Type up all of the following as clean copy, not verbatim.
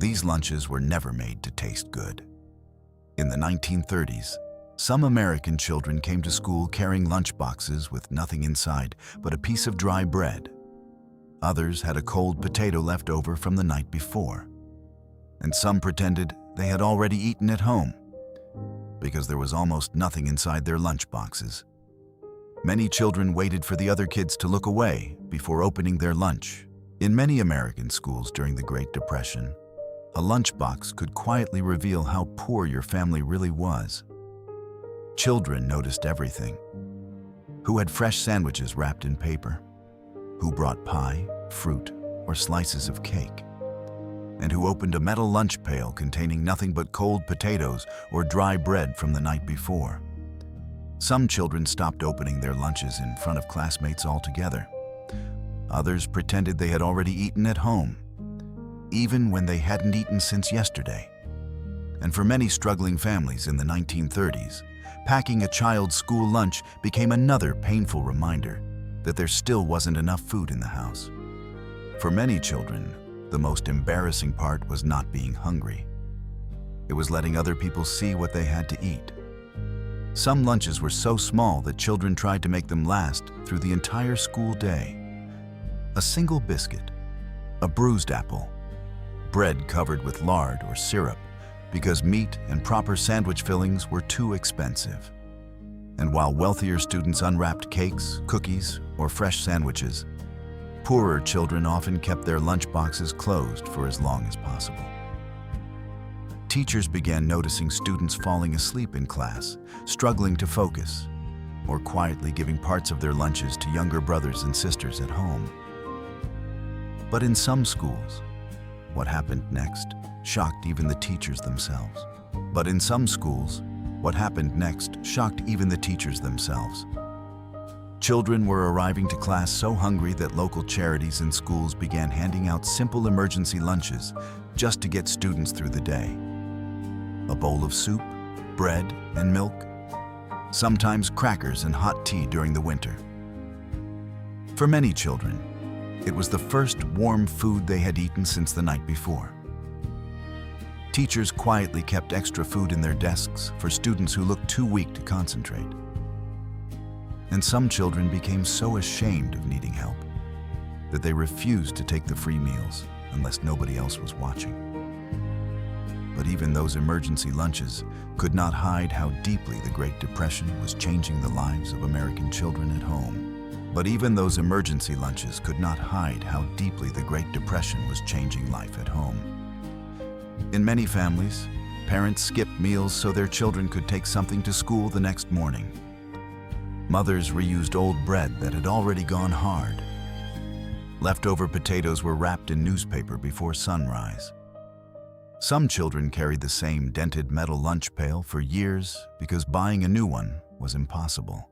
These lunches were never made to taste good. In the 1930s, some American children came to school carrying lunchboxes with nothing inside but a piece of dry bread. Others had a cold potato left over from the night before. And some pretended they had already eaten at home, because there was almost nothing inside their lunchboxes. Many children waited for the other kids to look away before opening their lunch. In many American schools during the Great Depression, a lunchbox could quietly reveal how poor your family really was. Children noticed everything. Who had fresh sandwiches wrapped in paper? Who brought pie, fruit, or slices of cake? And who opened a metal lunch pail containing nothing but cold potatoes or dry bread from the night before? Some children stopped opening their lunches in front of classmates altogether. Others pretended they had already eaten at home, even when they hadn't eaten since yesterday. And for many struggling families in the 1930s, packing a child's school lunch became another painful reminder that there still wasn't enough food in the house. For many children, the most embarrassing part was not being hungry. It was letting other people see what they had to eat. Some lunches were so small that children tried to make them last through the entire school day. A single biscuit, a bruised apple, bread covered with lard or syrup because meat and proper sandwich fillings were too expensive. And while wealthier students unwrapped cakes, cookies, or fresh sandwiches, poorer children often kept their lunchboxes closed for as long as possible. Teachers began noticing students falling asleep in class, struggling to focus, or quietly giving parts of their lunches to younger brothers and sisters at home. But in some schools, what happened next shocked even the teachers themselves. Children were arriving to class so hungry that local charities and schools began handing out simple emergency lunches just to get students through the day. A bowl of soup, bread, and milk, sometimes crackers and hot tea during the winter. For many children, it was the first warm food they had eaten since the night before. Teachers quietly kept extra food in their desks for students who looked too weak to concentrate. And some children became so ashamed of needing help that they refused to take the free meals unless nobody else was watching. But even those emergency lunches could not hide how deeply the Great Depression was changing the lives of American children at home. In many families, parents skipped meals so their children could take something to school the next morning. Mothers reused old bread that had already gone hard. Leftover potatoes were wrapped in newspaper before sunrise. Some children carried the same dented metal lunch pail for years because buying a new one was impossible.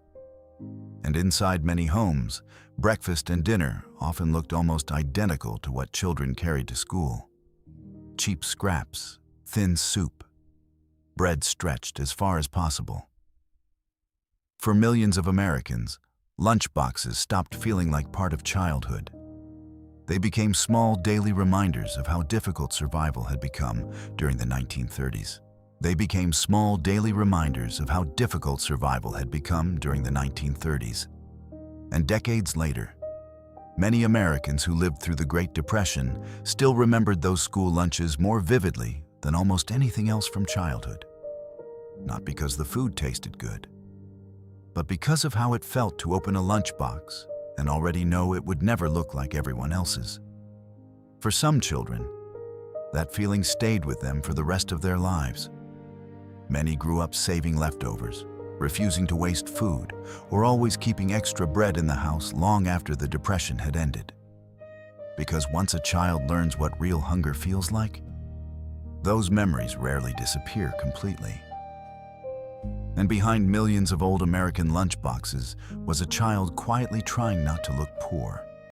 And inside many homes, breakfast and dinner often looked almost identical to what children carried to school. Cheap scraps, thin soup, bread stretched as far as possible. For millions of Americans, lunchboxes stopped feeling like part of childhood. They became small daily reminders of how difficult survival had become during the 1930s. And decades later, many Americans who lived through the Great Depression still remembered those school lunches more vividly than almost anything else from childhood. Not because the food tasted good, but because of how it felt to open a lunchbox and already know it would never look like everyone else's. For some children, that feeling stayed with them for the rest of their lives. Many grew up saving leftovers, refusing to waste food, or always keeping extra bread in the house long after the Depression had ended. Because once a child learns what real hunger feels like, those memories rarely disappear completely. And behind millions of old American lunchboxes was a child quietly trying not to look poor.